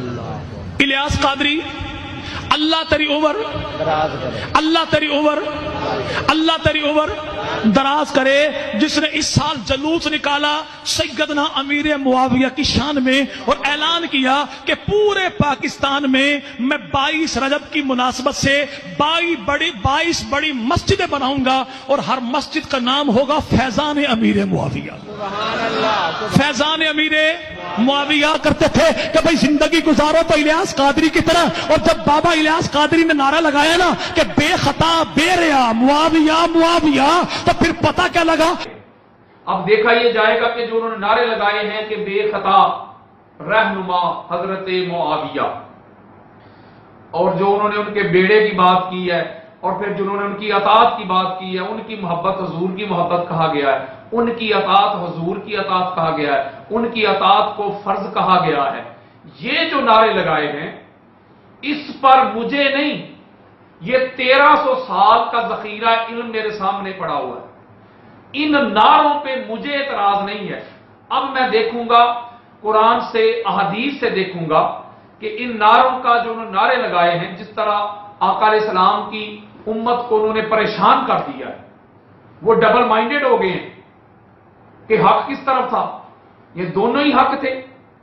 الیاس قادری، اللہ تیری عمر، اللہ تیری عمر، اللہ تیری عمر دراز کرے، جس نے اس سال جلوس نکالا سیدنا امیر معاویہ کی شان میں اور اعلان کیا کہ پورے پاکستان میں 22 رجب کی مناسبت سے 22 بڑی مسجدیں بناؤں گا اور ہر مسجد کا نام ہوگا فیضان امیر معاویہ۔ فیضان امیر معاویہ کرتے تھے کہ بھئی زندگی گزارو تو الیاس قادری کی طرح، اور جب بابا الیاس قادری نے نعرہ لگایا نا کہ بے خطا بے ریا معاویہ معاویہ، تو پھر پتہ کیا لگا؟ اب دیکھا یہ جائے گا کہ جو انہوں نے نعرے لگائے ہیں کہ بے خطا رہنما حضرت معاویہ، اور جو انہوں نے ان کے بیڑے کی بات کی ہے، اور پھر جنہوں نے ان کی اطاعت کی بات کی ہے، ان کی محبت حضور کی محبت کہا گیا ہے، ان کی اطاعت حضور کی اطاعت کہا گیا ہے، ان کی اطاعت کو فرض کہا گیا ہے، یہ جو نعرے لگائے ہیں اس پر مجھے نہیں، یہ 1300 سال کا ذخیرہ علم میرے سامنے پڑا ہوا ہے، ان نعروں پہ مجھے اعتراض نہیں ہے۔ اب میں دیکھوں گا قرآن سے احادیث سے دیکھوں گا کہ ان نعروں کا جو انہوں نے نعرے لگائے ہیں، جس طرح آقا علیہ السلام کی امت کو انہوں نے پریشان کر دیا ہے، وہ ڈبل مائنڈڈ ہو گئے ہیں کہ حق کس طرف تھا، یہ دونوں ہی حق تھے۔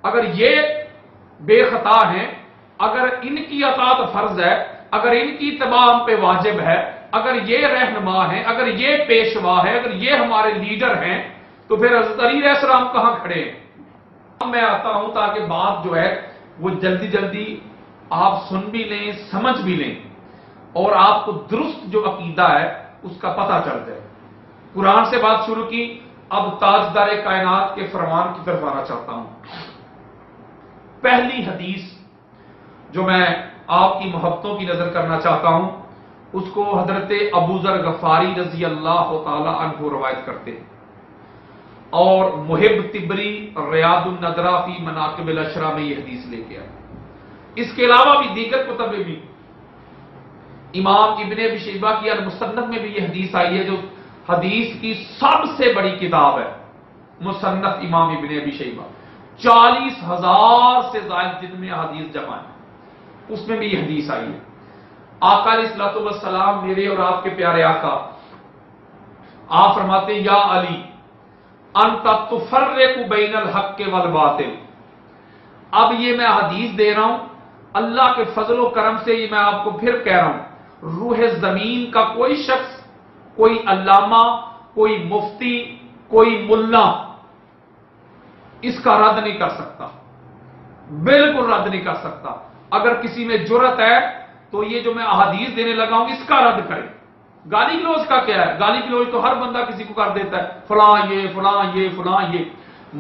اگر یہ بے خطا ہیں، اگر ان کی اطاعت فرض ہے، اگر ان کی اتباع ہم پہ واجب ہے، اگر یہ رہنما ہیں، اگر یہ پیشوا ہے، اگر یہ ہمارے لیڈر ہیں، تو پھر حضرت علی علیہ السلام کہاں کھڑے ہیں؟ اب میں آتا ہوں تاکہ بات جو ہے وہ جلدی جلدی آپ سن بھی لیں، سمجھ بھی لیں، اور آپ کو درست جو عقیدہ ہے اس کا پتہ چل جائے۔ قرآن سے بات شروع کی، اب تاجدار کائنات کے فرمان کی طرف آنا چاہتا ہوں۔ پہلی حدیث جو میں آپ کی محبتوں کی نظر کرنا چاہتا ہوں، اس کو حضرت ابو ذر غفاری رضی اللہ تعالی عنہ روایت کرتے ہیں، اور محب تبری ریاض النظرہ فی مناقب الاشرا میں یہ حدیث لے کے آئے۔ اس کے علاوہ بھی دیگر کتب میں بھی، امام ابن ابی شیبہ کی المصنف میں بھی یہ حدیث آئی ہے، جو حدیث کی سب سے بڑی کتاب ہے، مصنف امام ابن ابی شیبہ، 40,000 سے زائد جن میں حدیث جمع ہے، اس میں بھی یہ حدیث آئی ہے۔ آقا علیہ الصلوۃ والسلام، میرے اور آپ کے پیارے آقا، آپ فرماتے ہیں یا علی انت تفرق بین الحق والباطل۔ اب یہ میں حدیث دے رہا ہوں، اللہ کے فضل و کرم سے یہ میں آپ کو پھر کہہ رہا ہوں، روح زمین کا کوئی شخص، کوئی علامہ، کوئی مفتی، کوئی ملا اس کا رد نہیں کر سکتا، بالکل رد نہیں کر سکتا۔ اگر کسی میں جرأت ہے تو یہ جو میں احادیث دینے لگا ہوں اس کا رد کرے۔ گالی گلوچ کا کیا ہے؟ گالی گلوچ تو ہر بندہ کسی کو کر دیتا ہے، فلاں یہ فلاں یہ فلاں یہ۔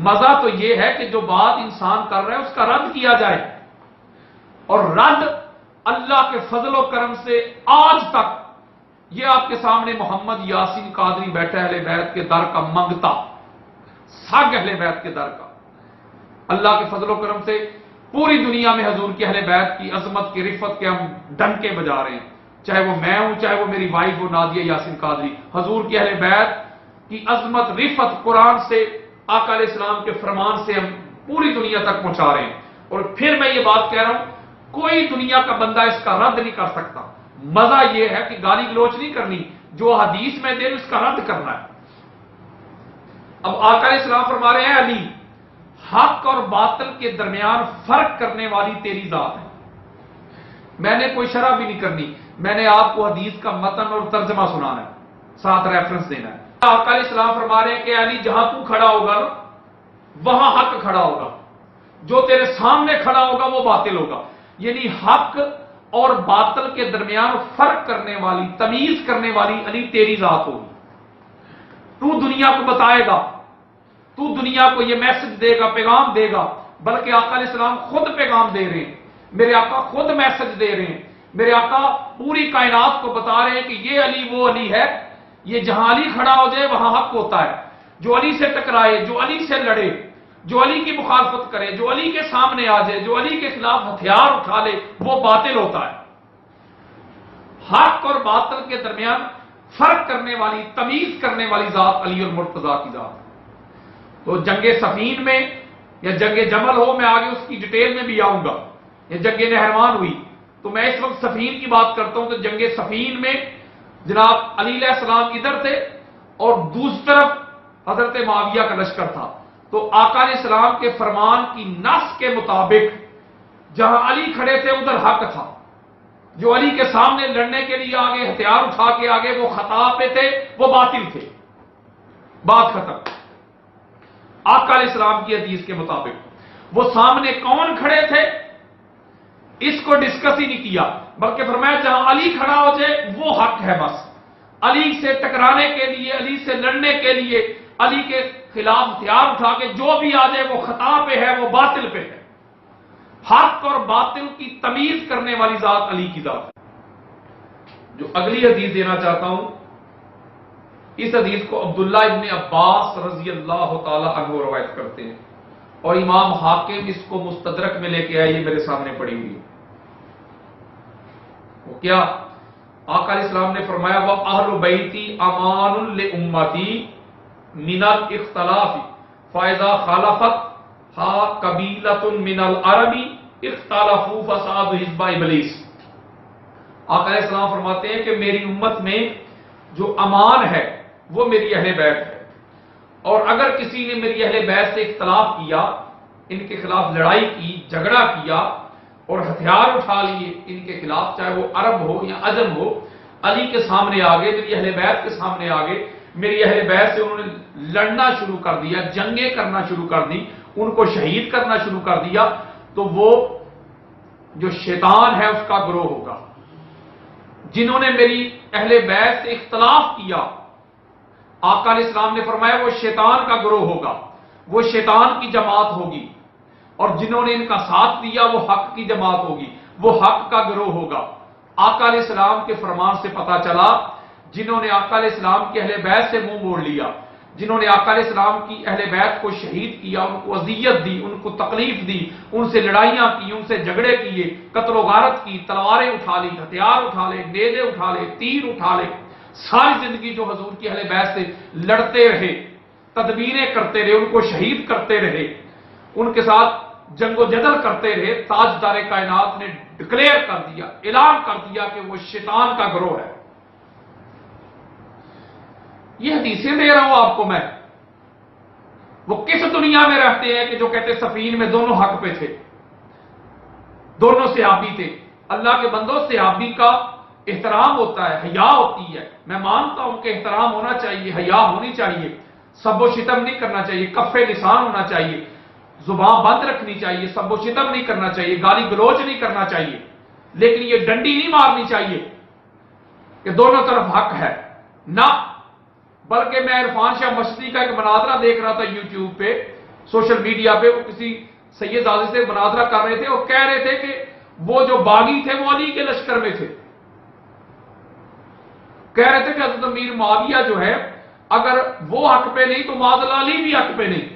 مزہ تو یہ ہے کہ جو بات انسان کر رہا ہے اس کا رد کیا جائے، اور رد اللہ کے فضل و کرم سے آج تک یہ آپ کے سامنے محمد یاسین قادری بیٹھا اہل بیت کے در کا منگتا، سگ اہل بیت کے در کا، اللہ کے فضل و کرم سے پوری دنیا میں حضور کے اہل بیت کی عظمت کی رفت کے ہم ڈنکے بجا رہے ہیں، چاہے وہ میں ہوں، چاہے وہ میری وائف ہو نادیہ یاسین قادری۔ حضور کے اہل بیت کی عظمت رفت قرآن سے، آقا علیہ السلام کے فرمان سے ہم پوری دنیا تک پہنچا رہے ہیں، اور پھر میں یہ بات کہہ رہا ہوں کوئی دنیا کا بندہ اس کا رد نہیں کر سکتا۔ مزہ یہ ہے کہ گالی گلوچ نہیں کرنی، جو حدیث میں دے اس کا رد کرنا ہے۔ اب آقا علیہ السلام فرما رہے ہیں علی، حق اور باطل کے درمیان فرق کرنے والی تیری ذات ہے۔ میں نے کوئی شرح بھی نہیں کرنی، میں نے آپ کو حدیث کا متن اور ترجمہ سنانا ہے، ساتھ ریفرنس دینا ہے۔ آقا علیہ السلام فرما رہے ہیں کہ علی جہاں تو کھڑا ہوگا نا وہاں حق کھڑا ہوگا، جو تیرے سامنے کھڑا ہوگا وہ باطل ہوگا، یعنی حق اور باطل کے درمیان فرق کرنے والی، تمیز کرنے والی علی تیری ذات ہوگی۔ تو دنیا کو بتائے گا، تو دنیا کو یہ میسج دے گا، پیغام دے گا، بلکہ آقا علیہ السلام خود پیغام دے رہے ہیں، میرے آقا خود میسج دے رہے ہیں، میرے آقا پوری کائنات کو بتا رہے ہیں کہ یہ علی وہ علی ہے، یہ جہاں علی کھڑا ہو جائے وہاں حق ہوتا ہے، جو علی سے ٹکرائے، جو علی سے لڑے، جو علی کی مخالفت کرے، جو علی کے سامنے آ جائے، جو علی کے خلاف ہتھیار اٹھا لے، وہ باطل ہوتا ہے۔ حق اور باطل کے درمیان فرق کرنے والی، تمیز کرنے والی ذات علی المرتضیٰ کی ذات ہے۔ تو جنگ صفین میں یا جنگ جمل ہو، میں آگے اس کی ڈیٹیل میں بھی آؤں گا، یہ جنگ نہروان ہوئی، تو میں اس وقت صفین کی بات کرتا ہوں، تو جنگ صفین میں جناب علی علیہ السلام ادھر تھے اور دوسری طرف حضرت معاویہ کا لشکر تھا، تو آقا علیہ السلام کے فرمان کی نص کے مطابق جہاں علی کھڑے تھے ادھر حق تھا، جو علی کے سامنے لڑنے کے لیے آگے ہتھیار اٹھا کے آگے وہ خطا پہ تھے، وہ باطل تھے، بات ختم۔ آقا علیہ السلام کی حدیث کے مطابق وہ سامنے کون کھڑے تھے اس کو ڈسکس ہی نہیں کیا، بلکہ فرمایا جہاں علی کھڑا ہو جائے وہ حق ہے، بس علی سے ٹکرانے کے لیے، علی سے لڑنے کے لیے، علی کے خلاف ہتھیار اٹھا کے جو بھی آ جائے وہ خطا پہ ہے، وہ باطل پہ ہے۔ حق اور باطل کی تمیز کرنے والی ذات علی کی ذات ہے۔ جو اگلی حدیث دینا چاہتا ہوں، اس حدیث کو عبداللہ ابن عباس رضی اللہ تعالی عنہ روایت کرتے ہیں، اور امام حاکم اس کو مستدرک میں لے کے آئے، یہ میرے سامنے پڑی ہوئی ہے۔ وہ کیا؟ آقا علیہ السلام نے فرمایا وَأَهْلُ بَيْتِي أَمَانٌ لِأُمَّتِي مِنَ الْإِخْتِلَافِ فَإِذَا خَالَفَتْهَا قَبِيلَةٌ مِنَ الْعَرَبِ اخْتَلَفُوا فَسَادُ حِزْبَ إِبْلِيسَ۔ آقا علیہ السلام فرماتے ہیں کہ میری امت میں جو امان ہے وہ میری اہل بیت ہے، اور اگر کسی نے میری اہل بیت سے اختلاف کیا، ان کے خلاف لڑائی کی، جھگڑا کیا اور ہتھیار اٹھا لیے ان کے خلاف، چاہے وہ عرب ہو یا عجم ہو، علی کے سامنے آگے، میری اہل بیت کے سامنے آگے، میری اہل بیت سے انہوں نے لڑنا شروع کر دیا، جنگیں کرنا شروع کر دی، ان کو شہید کرنا شروع کر دیا، تو وہ جو شیطان ہے اس کا گروہ ہوگا۔ جنہوں نے میری اہل بیت سے اختلاف کیا، آقا علیہ السلام نے فرمایا وہ شیطان کا گروہ ہوگا، وہ شیطان کی جماعت ہوگی، اور جنہوں نے ان کا ساتھ دیا وہ حق کی جماعت ہوگی، وہ حق کا گروہ ہوگا۔ آقا علیہ السلام کے فرمان سے پتا چلا جنہوں نے آقا علیہ السلام کی اہل بیت سے منہ موڑ لیا، جنہوں نے آقا علیہ السلام کی اہل بیت کو شہید کیا، ان کو اذیت دی، ان کو تکلیف دی، ان سے لڑائیاں کی، ان سے جھگڑے کیے، قتل و غارت کی، تلواریں اٹھا لی، ہتھیار اٹھا لے، نیزے اٹھا لے، تیر اٹھا لے، ساری زندگی جو حضور کی اہل بیت سے لڑتے رہے، تدبیریں کرتے رہے، ان کو شہید کرتے رہے، ان کے ساتھ جنگ و جدل کرتے رہے، تاجدار کائنات نے ڈکلیئر کر دیا، اعلان کر دیا کہ وہ شیطان کا گروہ ہے۔ یہ حدیثیں دے رہا ہوں آپ کو میں، وہ کس دنیا میں رہتے ہیں کہ جو کہتے صفین میں دونوں حق پہ تھے، دونوں صحابی تھے۔ اللہ کے بندوں، صحابی کا احترام ہوتا ہے، حیا ہوتی ہے، میں مانتا ہوں کہ احترام ہونا چاہیے، حیا ہونی چاہیے، سب و شتم نہیں کرنا چاہیے، کف لسان ہونا چاہیے، زبان بند رکھنی چاہیے، سب و شتم نہیں کرنا چاہیے، گالی گلوچ نہیں کرنا چاہیے، لیکن یہ ڈنڈی نہیں مارنی چاہیے کہ دونوں طرف حق ہے، نہ۔ بلکہ میں عرفان شاہ مشتی کا ایک مناظرہ دیکھ رہا تھا یوٹیوب پہ، سوشل میڈیا پہ، وہ کسی سید زادے سے مناظرہ کر رہے تھے اور کہہ رہے تھے کہ وہ جو باغی تھے وہ علی کے لشکر میں تھے، کہہ رہے تھے کہ حضرت امیر معاویہ جو ہے اگر وہ حق پہ نہیں تو معاذ اللہ علی بھی حق پہ نہیں،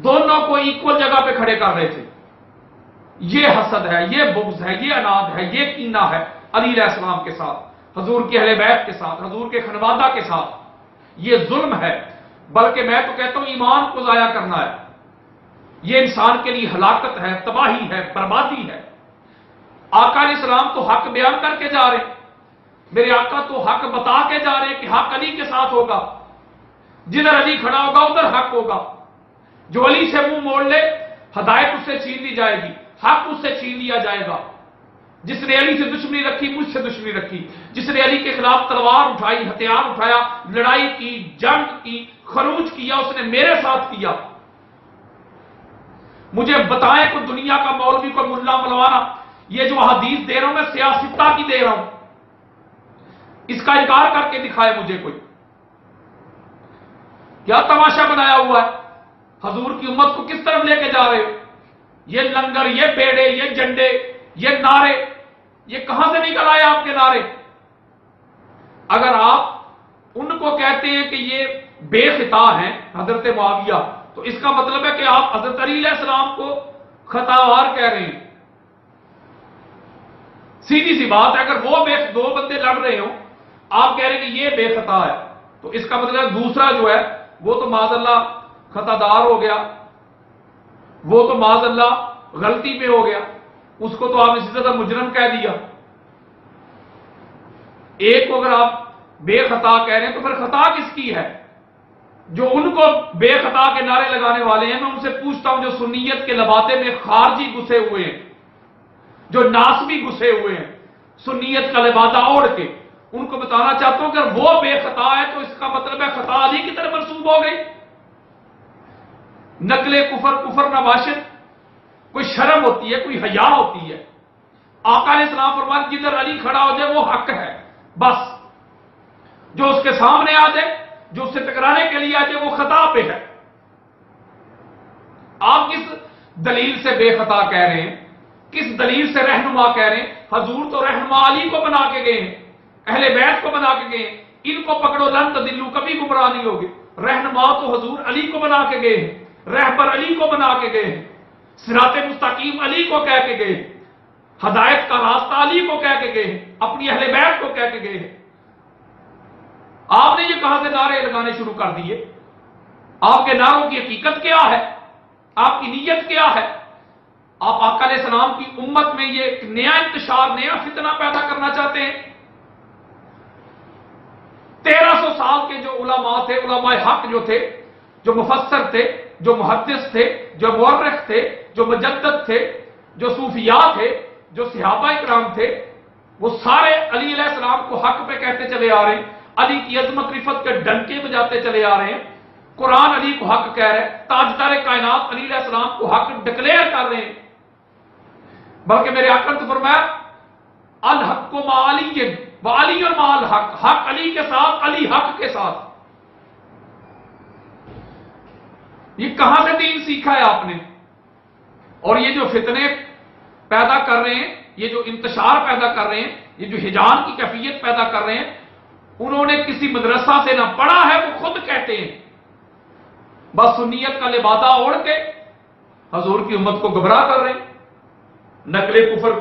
دونوں کو ایکول جگہ پہ کھڑے کر رہے تھے۔ یہ حسد ہے، یہ بغض ہے، یہ اناد ہے، یہ کینہ ہے علی علیہ السلام کے ساتھ، حضور کی اہل بیت کے ساتھ، حضور کے خانوادہ کے ساتھ، یہ ظلم ہے، بلکہ میں تو کہتا ہوں ایمان کو ضائع کرنا ہے، یہ انسان کے لیے ہلاکت ہے، تباہی ہے، بربادی ہے۔ آقا علیہ السلام تو حق بیان کر کے جا رہے، میرے آقا تو حق بتا کے جا رہے کہ حق علی کے ساتھ ہوگا، جدھر علی کھڑا ہوگا ادھر حق ہوگا، جو علی سے منہ موڑ لے ہدایت اس سے چھین لی جائے گی، حق اس سے چھین لیا جائے گا۔ جس نے علی سے دشمنی رکھی مجھ سے دشمنی رکھی، جس نے علی کے خلاف تلوار اٹھائی، ہتھیار اٹھایا، لڑائی کی، جنگ کی، خروج کیا، اس نے میرے ساتھ کیا۔ مجھے بتائیں کوئی دنیا کا مولوی، کوئی ملا مولوانا، یہ جو حدیث دے رہا ہوں میں سیاستہ کی دے رہا ہوں، اس کا انکار کر کے دکھائے مجھے کوئی۔ کیا تماشا بنایا ہوا ہے؟ حضور کی امت کو کس طرف لے کے جا رہے ہو؟ یہ لنگر، یہ بیڑے، یہ جنڈے، یہ نعرے، یہ کہاں سے نکل آئے آپ کے نعرے؟ اگر آپ ان کو کہتے ہیں کہ یہ بے خطا ہیں حضرت معاویہ، تو اس کا مطلب ہے کہ آپ حضرت علی علیہ السلام کو خطاوار کہہ رہے ہیں۔ سیدھی سی بات ہے، اگر وہ دو بندے لڑ رہے ہوں، آپ کہہ رہے ہیں کہ یہ بے خطا ہے، تو اس کا مطلب ہے دوسرا جو ہے وہ تو معاذ اللہ خطا دار ہو گیا، وہ تو معاذ اللہ غلطی پہ ہو گیا۔ اس کو تو آپ نے سیدھا مجرم کہہ دیا. ایک کو اگر آپ بے خطا کہہ رہے ہیں تو پھر خطا کس کی ہے؟ جو ان کو بے خطا کے نعرے لگانے والے ہیں، میں ان سے پوچھتا ہوں جو سنیت کے لبادے میں خارجی گھسے ہوئے ہیں، جو ناسبی گھسے ہوئے ہیں سنیت کا لبادہ اوڑھ کے، ان کو بتانا چاہتا ہوں کہ اگر وہ بے خطا ہے تو اس کا مطلب ہے خطا علی کی طرف منسوب ہو گئی. نقل کفر نباشد، کوئی شرم ہوتی ہے، کوئی حیا ہوتی ہے. آقا علیہ السلام فرماتے جدھر علی کھڑا ہو جائے وہ حق ہے، بس جو اس کے سامنے آ جائے، جو اس سے ٹکرانے کے لیے آ جائے، وہ خطا پہ ہے. آپ کس دلیل سے بے خطا کہہ رہے ہیں؟ کس دلیل سے رہنما کہہ رہے ہیں؟ حضور تو رہنما علی کو بنا کے گئے ہیں، اہل بیت کو بنا کے گئے ہیں. ان کو پکڑو لن تضلوا، کبھی گمراہ نہیں ہوگے. رہنما تو حضور علی کو بنا کے گئے ہیں، رہبر علی کو بنا کے گئے ہیں، صراط مستقیم علی کو کہہ کے گئے ہیں، ہدایت کا راستہ علی کو کہہ کے گئے ہیں، اپنی اہل بیت کو کہہ کے گئے ہیں. آپ نے یہ کہاں سے نعرے لگانے شروع کر دیے؟ آپ کے نعروں کی حقیقت کیا ہے؟ آپ کی نیت کیا ہے؟ آپ آقا علیہ السلام کی امت میں یہ ایک نیا انتشار، نیا فتنہ پیدا کرنا چاہتے ہیں؟ 1300 سال کے جو علماء تھے، علماء حق جو تھے، جو مفسر تھے، جو محدث تھے، جو مورخ تھے، جو مجدد تھے، جو صوفیاء تھے، جو صحابہ کرام تھے، وہ سارے علی علیہ السلام کو حق پہ کہتے چلے آ رہے ہیں، علی کی عظمت رفت کے ڈنکے بجاتے چلے آ رہے ہیں. قرآن علی کو حق کہہ رہے ہیں، تاجدار کائنات علی علیہ السلام کو حق ڈکلیئر کر رہے ہیں. بلکہ میرے آقا نے فرمایا الحق مع علی وعلی مع الحق، حق علی کے ساتھ، علی حق کے ساتھ. یہ کہاں سے دین سیکھا ہے آپ نے؟ اور یہ جو فتنے پیدا کر رہے ہیں، یہ جو انتشار پیدا کر رہے ہیں، یہ جو ہجان کی کیفیت پیدا کر رہے ہیں، انہوں نے کسی مدرسہ سے نہ پڑھا ہے. وہ خود کہتے ہیں بس سنیت کا لبادہ اوڑھ کے حضور کی امت کو گمراہ کر رہے ہیں. نقل کفر